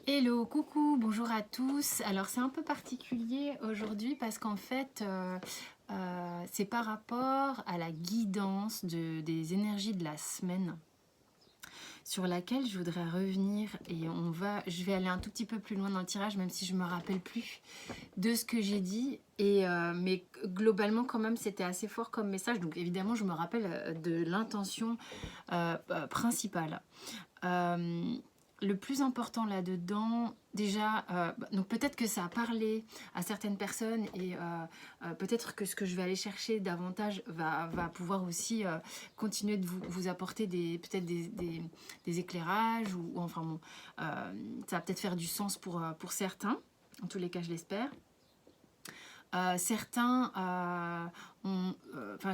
Hello, coucou, bonjour à tous. Alors c'est un peu particulier aujourd'hui parce qu'en fait c'est par rapport à la guidance des énergies de la semaine sur laquelle je voudrais revenir et je vais aller un tout petit peu plus loin dans le tirage même si je me rappelle plus de ce que j'ai dit mais globalement quand même c'était assez fort comme message donc évidemment je me rappelle de l'intention principale. Euh, le plus important là-dedans, déjà, donc peut-être que ça a parlé à certaines personnes et peut-être que ce que je vais aller chercher davantage va pouvoir aussi continuer de vous apporter peut-être des éclairages ou enfin bon, ça va peut-être faire du sens pour certains, en tous les cas je l'espère. Certains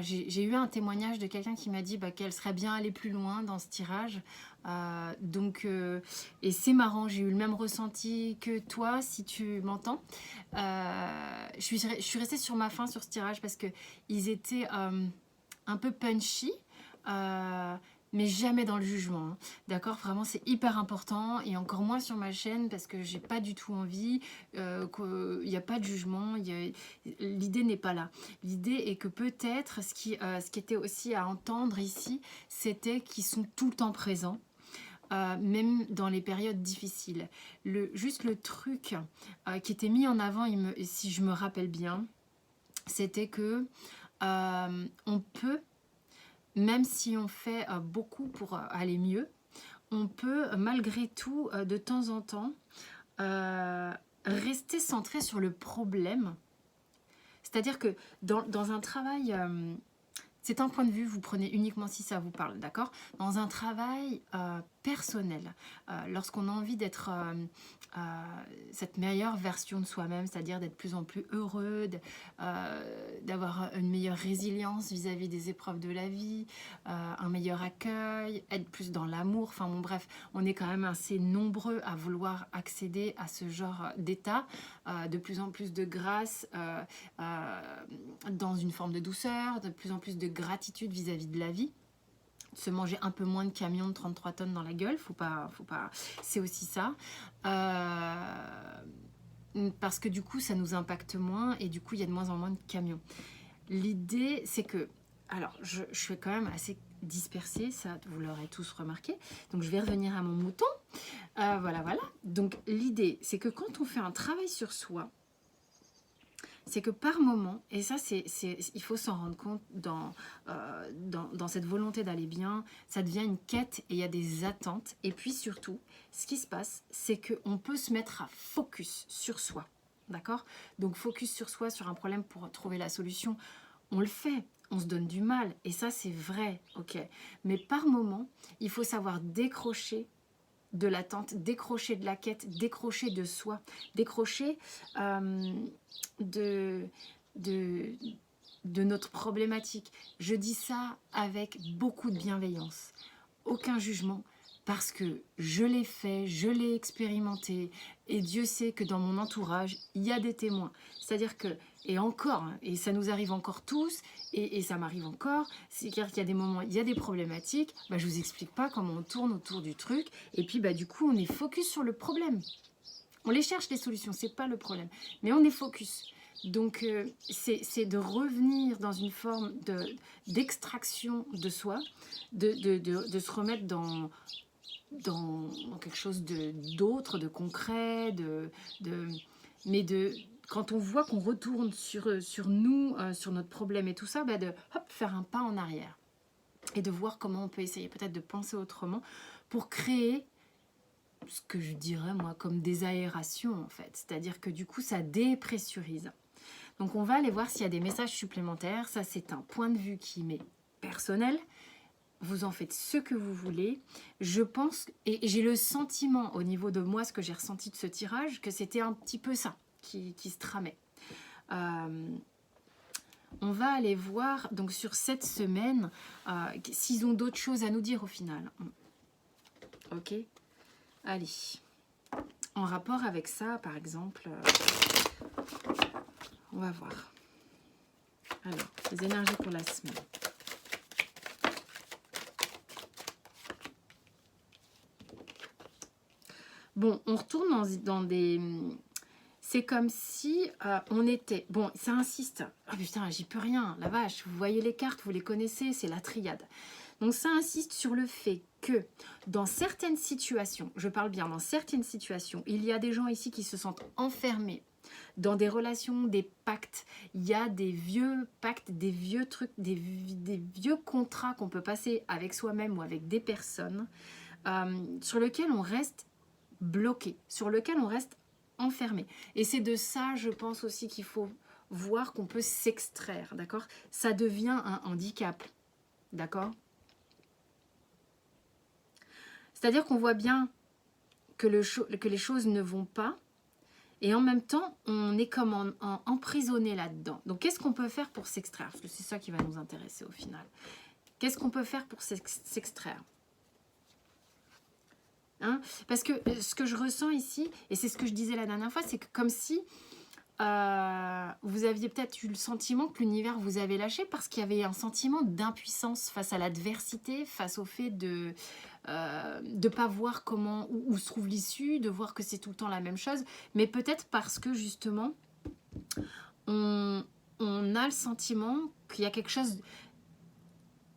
j'ai eu un témoignage de quelqu'un qui m'a dit qu'elle serait bien allée plus loin dans ce tirage. Et c'est marrant, j'ai eu le même ressenti que toi, si tu m'entends. Je suis restée sur ma faim sur ce tirage parce qu'ils étaient un peu punchy. Euh, mais jamais dans le jugement, hein. D'accord, vraiment c'est hyper important et encore moins sur ma chaîne parce que j'ai pas du tout envie qu'il n'y a pas de jugement, l'idée n'est pas là. L'idée est que peut-être ce qui était aussi à entendre ici, c'était qu'ils sont tout le temps présents. Même dans les périodes difficiles. Juste le truc qui était mis en avant, si je me rappelle bien, c'était que on peut, même si on fait beaucoup pour aller mieux, on peut malgré tout, de temps en temps, rester centré sur le problème. C'est-à-dire que dans un travail, c'est un point de vue, vous prenez uniquement si ça vous parle, d'accord? Dans un travail personnel, lorsqu'on a envie d'être cette meilleure version de soi-même, c'est-à-dire d'être de plus en plus heureux, d'avoir une meilleure résilience vis-à-vis des épreuves de la vie, un meilleur accueil, être plus dans l'amour, enfin bon bref, on est quand même assez nombreux à vouloir accéder à ce genre d'état, de plus en plus de grâce, dans une forme de douceur, de plus en plus de gratitude vis-à-vis de la vie, se manger un peu moins de camions de 33 tonnes dans la gueule, faut pas, c'est aussi ça. Parce que du coup, ça nous impacte moins et du coup, il y a de moins en moins de camions. L'idée, c'est que, alors, je suis quand même assez dispersée, ça, vous l'aurez tous remarqué. Donc, je vais revenir à mon mouton. Voilà. Donc, l'idée, c'est que quand on fait un travail sur soi, c'est que par moment, et ça il faut s'en rendre compte dans cette volonté d'aller bien, ça devient une quête et il y a des attentes. Et puis surtout, ce qui se passe, c'est qu'on peut se mettre à focus sur soi. D'accord? Donc focus sur soi, sur un problème pour trouver la solution, on le fait. On se donne du mal, et ça c'est vrai, ok. Mais par moment, il faut savoir décrocher de l'attente, décrocher de la quête, décrocher de soi, décrocher de, de, de notre problématique. Je dis ça avec beaucoup de bienveillance, aucun jugement, parce que je l'ai fait, je l'ai expérimenté, et Dieu sait que dans mon entourage, il y a des témoins. C'est-à-dire que, et encore, hein, et ça nous arrive encore tous, et ça m'arrive encore, c'est-à-dire qu'il y a des moments, il y a des problématiques, je vous explique pas comment on tourne autour du truc, et puis du coup on est focus sur le problème. On les cherche les solutions, c'est pas le problème, mais on est focus. Donc c'est de revenir dans une forme d'extraction de soi, de se remettre dans quelque chose d'autre, de concret, mais quand on voit qu'on retourne sur nous, sur notre problème et tout ça, de faire un pas en arrière et de voir comment on peut essayer peut-être de penser autrement pour créer ce que je dirais moi comme des aérations en fait, c'est-à-dire que du coup ça dépressurise. Donc on va aller voir s'il y a des messages supplémentaires. Ça c'est un point de vue qui m'est personnel. Vous en faites ce que vous voulez. Je pense, et j'ai le sentiment au niveau de moi, ce que j'ai ressenti de ce tirage, que c'était un petit peu ça qui se tramait. On va aller voir donc sur cette semaine s'ils ont d'autres choses à nous dire au final. Ok, allez. En rapport avec ça, par exemple, on va voir. Alors, les énergies pour la semaine. Bon, on retourne dans des... C'est comme si on était... Bon, ça insiste. Ah putain, j'y peux rien, la vache. Vous voyez les cartes, vous les connaissez, c'est la triade. Donc ça insiste sur le fait que dans certaines situations, je parle bien dans certaines situations, il y a des gens ici qui se sentent enfermés dans des relations, des pactes. Il y a des vieux pactes, des vieux trucs, des vieux contrats qu'on peut passer avec soi-même ou avec des personnes sur lesquels on reste bloqué, sur lequel on reste enfermé. Et c'est de ça, je pense aussi qu'il faut voir qu'on peut s'extraire, d'accord? Ça devient un handicap, d'accord? C'est-à-dire qu'on voit bien que les choses ne vont pas, et en même temps, on est comme emprisonné là-dedans. Donc, qu'est-ce qu'on peut faire pour s'extraire? Parce que c'est ça qui va nous intéresser au final. Qu'est-ce qu'on peut faire pour s'extraire? Hein? Parce que ce que je ressens ici, et c'est ce que je disais la dernière fois, c'est que comme si vous aviez peut-être eu le sentiment que l'univers vous avait lâché parce qu'il y avait un sentiment d'impuissance face à l'adversité, face au fait de ne pas voir où se trouve l'issue, de voir que c'est tout le temps la même chose, mais peut-être parce que justement, on a le sentiment qu'il y a quelque chose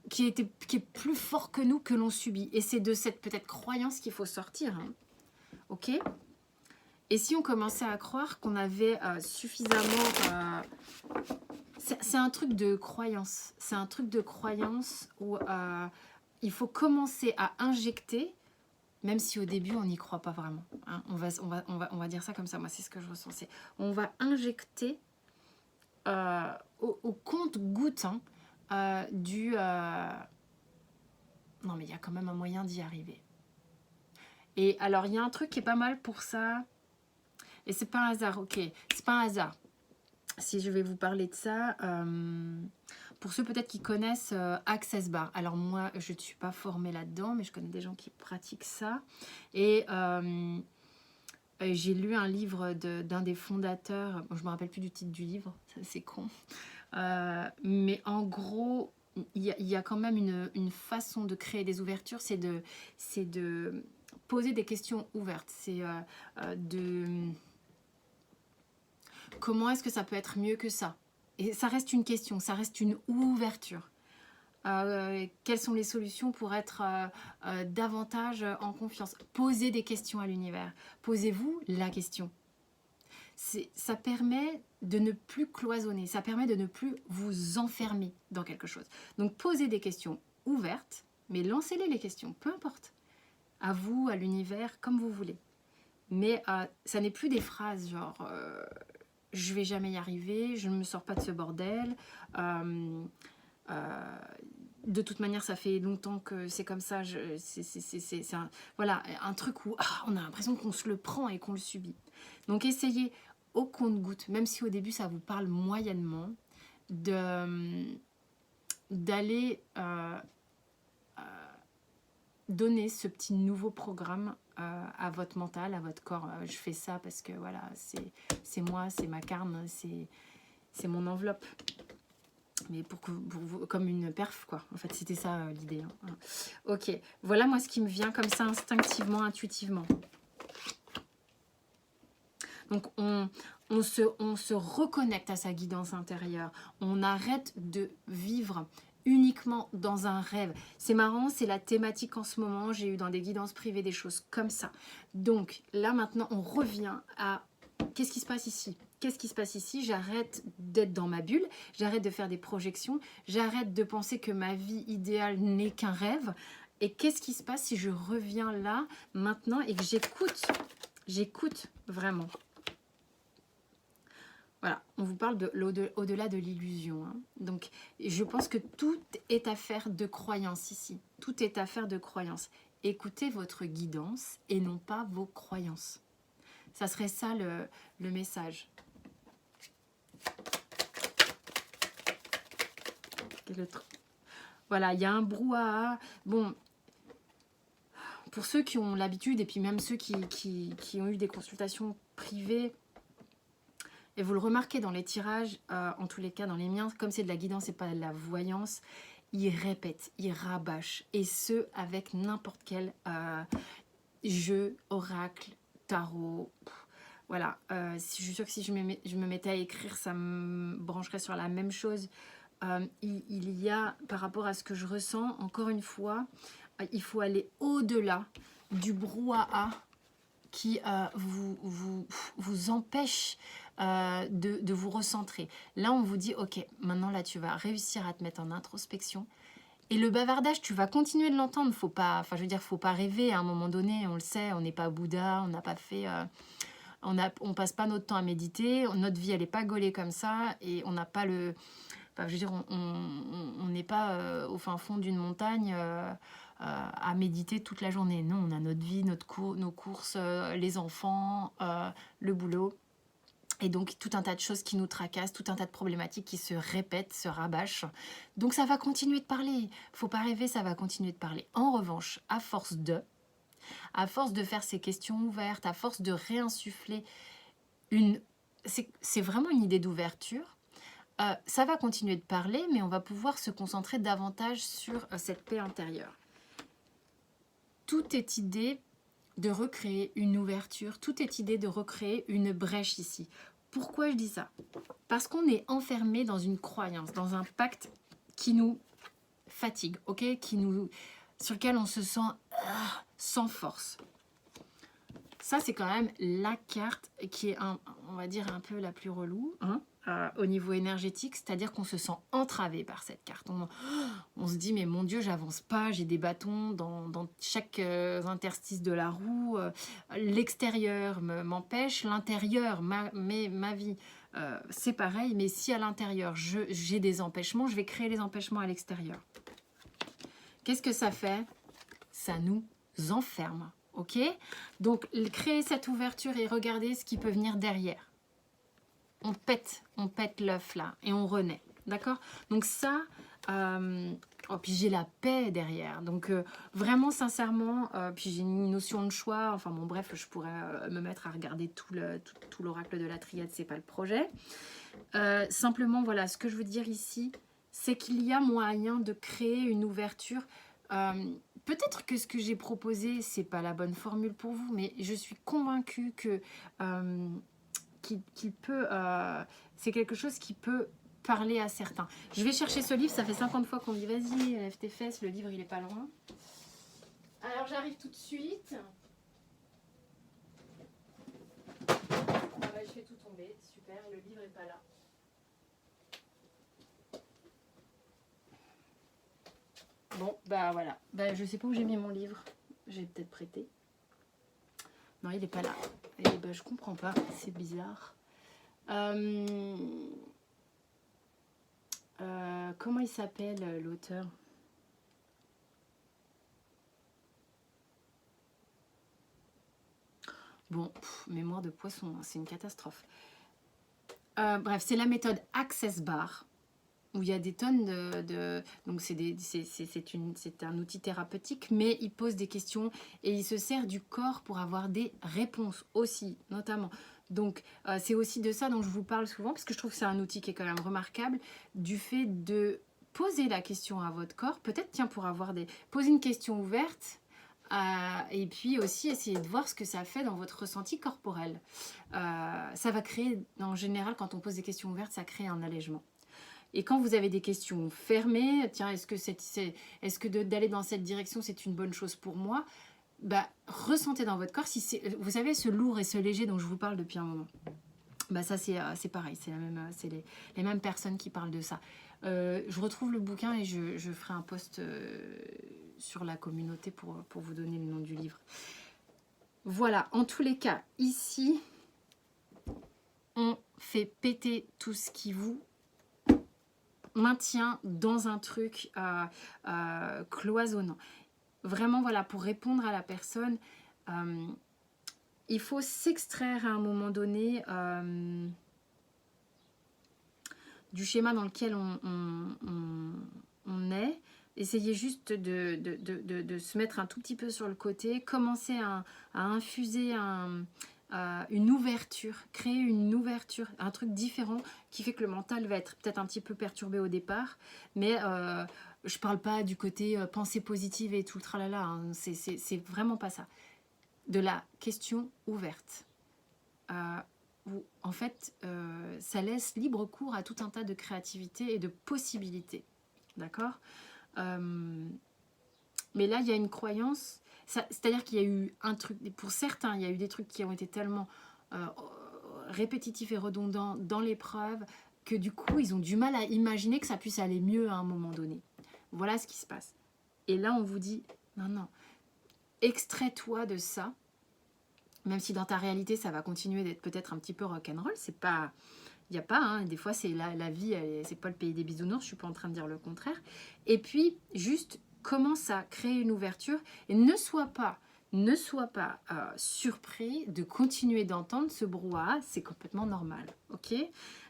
qui est plus fort que nous, que l'on subit. Et c'est de cette peut-être croyance qu'il faut sortir. Hein. Ok ? Et si on commençait à croire qu'on avait suffisamment... c'est un truc de croyance. C'est un truc de croyance où il faut commencer à injecter, même si au début on n'y croit pas vraiment. Hein. On va dire ça comme ça. Moi, c'est ce que je ressens. On va injecter au compte-goutte du... Non, mais il y a quand même un moyen d'y arriver. Et alors, il y a un truc qui est pas mal pour ça... Et c'est pas un hasard, ok, c'est pas un hasard. Si je vais vous parler de ça, pour ceux peut-être qui connaissent Access Bar. Alors moi, je ne suis pas formée là-dedans, mais je connais des gens qui pratiquent ça. Et j'ai lu un livre d'un des fondateurs, bon, je ne me rappelle plus du titre du livre, c'est con. Mais en gros, il y a quand même une façon de créer des ouvertures, c'est de poser des questions ouvertes. C'est de... Comment est-ce que ça peut être mieux que ça? Et ça reste une question, ça reste une ouverture. Quelles sont les solutions pour être davantage en confiance? Posez des questions à l'univers. Posez-vous la question. Ça permet de ne plus cloisonner, ça permet de ne plus vous enfermer dans quelque chose. Donc posez des questions ouvertes, mais lancez-les les questions, peu importe. À vous, à l'univers, comme vous voulez. Mais ça n'est plus des phrases genre... je vais jamais y arriver, je ne me sors pas de ce bordel. De toute manière, ça fait longtemps que c'est comme ça. C'est voilà, un truc où on a l'impression qu'on se le prend et qu'on le subit. Donc essayez au compte-goutte, même si au début ça vous parle moyennement, d'aller donner ce petit nouveau programme à votre mental, à votre corps. Je fais ça parce que voilà, c'est moi, c'est ma carne, c'est mon enveloppe. Mais pour vous, comme une perf, quoi. En fait, c'était ça l'idée. Hein. Ok, voilà moi ce qui me vient comme ça instinctivement, intuitivement. Donc on se reconnecte à sa guidance intérieure. On arrête de vivre uniquement dans un rêve. C'est marrant, c'est la thématique en ce moment. J'ai eu dans des guidances privées des choses comme ça. Donc là maintenant, on revient à qu'est-ce qui se passe ici? Qu'est-ce qui se passe ici? J'arrête d'être dans ma bulle, j'arrête de faire des projections, j'arrête de penser que ma vie idéale n'est qu'un rêve. Et qu'est-ce qui se passe si je reviens là, maintenant, et que j'écoute vraiment? Voilà, on vous parle de au-delà de l'illusion. Hein. Donc, je pense que tout est affaire de croyance ici. Tout est affaire de croyance. Écoutez votre guidance et non pas vos croyances. Ça serait ça le message. Voilà, il y a un brouhaha. Bon, pour ceux qui ont l'habitude, et puis même ceux qui ont eu des consultations privées, et vous le remarquez dans les tirages, en tous les cas dans les miens, comme c'est de la guidance et pas de la voyance, ils répètent, ils rabâchent, et ce avec n'importe quel jeu, oracle, tarot. Voilà, je suis sûre que si je me mettais à écrire, ça me brancherait sur la même chose. Il y a, par rapport à ce que je ressens, encore une fois, il faut aller au-delà du brouhaha qui vous empêche de vous recentrer. Là, on vous dit, ok, maintenant là, tu vas réussir à te mettre en introspection. Et le bavardage, tu vas continuer de l'entendre. Faut pas, enfin, je veux dire, faut pas rêver à un moment donné. On le sait, on n'est pas Bouddha, on n'a pas fait, on passe pas notre temps à méditer. Notre vie, elle est pas gaulée comme ça, et on n'a pas le, enfin, je veux dire, on n'est pas au fin fond d'une montagne à méditer toute la journée. Non, on a notre vie, nos courses, les enfants, le boulot. Et donc, tout un tas de choses qui nous tracassent, tout un tas de problématiques qui se répètent, se rabâchent. Donc, ça va continuer de parler. Faut pas rêver, ça va continuer de parler. En revanche, à force de faire ces questions ouvertes, à force de réinsuffler c'est vraiment une idée d'ouverture. Ça va continuer de parler, mais on va pouvoir se concentrer davantage sur cette paix intérieure. Tout est idée de recréer une ouverture, tout est idée de recréer une brèche ici. Pourquoi je dis ça? Parce qu'on est enfermé dans une croyance, dans un pacte qui nous fatigue, ok, sur lequel on se sent sans force. Ça, c'est quand même la carte qui est, on va dire, un peu la plus relou, au niveau énergétique, c'est-à-dire qu'on se sent entravé par cette carte. On se dit, mais mon Dieu, j'avance pas, j'ai des bâtons dans chaque interstice de la roue, l'extérieur m'empêche, l'intérieur, ma vie, c'est pareil, mais si à l'intérieur, j'ai des empêchements, je vais créer les empêchements à l'extérieur. Qu'est-ce que ça fait? Ça nous enferme. Ok, donc créer cette ouverture et regarder ce qui peut venir derrière. On pète l'œuf là et on renaît, d'accord? Donc ça, puis j'ai la paix derrière. Donc vraiment sincèrement, puis j'ai une notion de choix. Enfin bon, bref, je pourrais me mettre à regarder tout l'oracle de la triade, c'est pas le projet. Simplement, voilà, ce que je veux dire ici, c'est qu'il y a moyen de créer une ouverture. Peut-être que ce que j'ai proposé, c'est pas la bonne formule pour vous, mais je suis convaincue que qu'il peut, c'est quelque chose qui peut parler à certains. Je vais chercher ce livre, ça fait 50 fois qu'on me dit vas-y, lève tes fesses, le livre il est pas loin. Alors j'arrive tout de suite. Je fais tout tomber, super, le livre est pas là. Bon, bah voilà. Bah, je sais pas où j'ai mis mon livre. J'ai peut-être prêté. Non, il est pas là. Et bah, je comprends pas. C'est bizarre. Comment il s'appelle l'auteur? Bon, mémoire de poisson, c'est une catastrophe. Bref, c'est la méthode Access Bar, où il y a des tonnes donc c'est un outil thérapeutique, mais il pose des questions et il se sert du corps pour avoir des réponses aussi, notamment. Donc c'est aussi de ça dont je vous parle souvent, parce que je trouve que c'est un outil qui est quand même remarquable, du fait de poser la question à votre corps, peut-être tiens pour poser une question ouverte, et puis aussi essayer de voir ce que ça fait dans votre ressenti corporel. Ça va créer, en général, quand on pose des questions ouvertes, ça crée un allègement. Et quand vous avez des questions fermées, tiens, est-ce que d'aller dans cette direction, c'est une bonne chose pour moi? Bah, ressentez dans votre corps, vous savez, ce lourd et ce léger dont je vous parle depuis un moment. Bah, ça, c'est pareil, c'est les mêmes personnes qui parlent de ça. Je retrouve le bouquin et je ferai un post sur la communauté pour vous donner le nom du livre. Voilà, en tous les cas, ici, on fait péter tout ce qui vous maintient dans un truc cloisonnant. Vraiment, voilà, pour répondre à la personne, il faut s'extraire à un moment donné du schéma dans lequel on est. Essayez juste de se mettre un tout petit peu sur le côté, commencer à infuser une ouverture, créer une ouverture, un truc différent qui fait que le mental va être peut-être un petit peu perturbé au départ, mais je parle pas du côté pensée positive et tout le tralala, hein, c'est vraiment pas ça. de la question ouverte. Où, en fait, ça laisse libre cours à tout un tas de créativité et de possibilités. D'accord? Mais là, il y a une croyance, c'est-à-dire qu'il y a eu un truc, pour certains, il y a eu des trucs qui ont été tellement répétitifs et redondants dans l'épreuve que du coup, ils ont du mal à imaginer que ça puisse aller mieux à un moment donné. Voilà ce qui se passe. Et là, on vous dit, non, non, extrais-toi de ça, même si dans ta réalité, ça va continuer d'être peut-être un petit peu rock'n'roll, c'est pas... Il n'y a pas, hein, des fois, c'est la vie, c'est pas le pays des bisounours, je suis pas en train de dire le contraire. Et puis, juste, commence à créer une ouverture et ne sois pas surpris de continuer d'entendre ce brouhaha, c'est complètement normal, ok?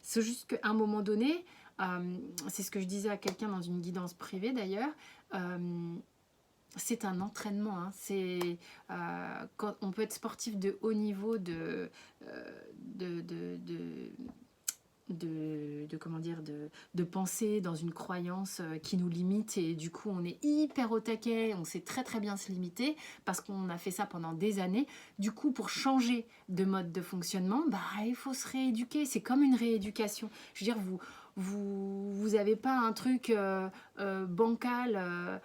C'est juste qu'à un moment donné, c'est ce que je disais à quelqu'un dans une guidance privée d'ailleurs, c'est un entraînement, hein. Quand on peut être sportif de haut niveau comment dire, de penser dans une croyance qui nous limite et du coup on est hyper au taquet, on sait très très bien se limiter parce qu'on a fait ça pendant des années. Du coup, pour changer de mode de fonctionnement, bah, il faut se rééduquer, c'est comme une rééducation. Je veux dire, vous avez pas un truc bancal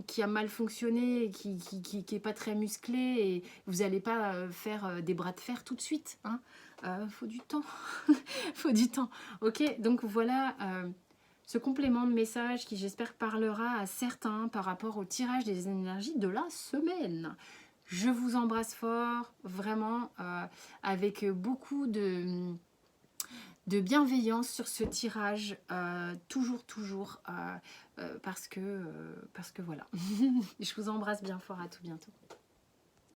qui a mal fonctionné, qui est pas très musclé et vous n'allez pas faire des bras de fer tout de suite, hein. Faut du temps. Faut du temps. Ok, donc voilà ce complément de message qui j'espère parlera à certains par rapport au tirage des énergies de la semaine. Je vous embrasse fort, vraiment, avec beaucoup de bienveillance sur ce tirage, toujours, parce que voilà. Je vous embrasse bien fort, à tout bientôt.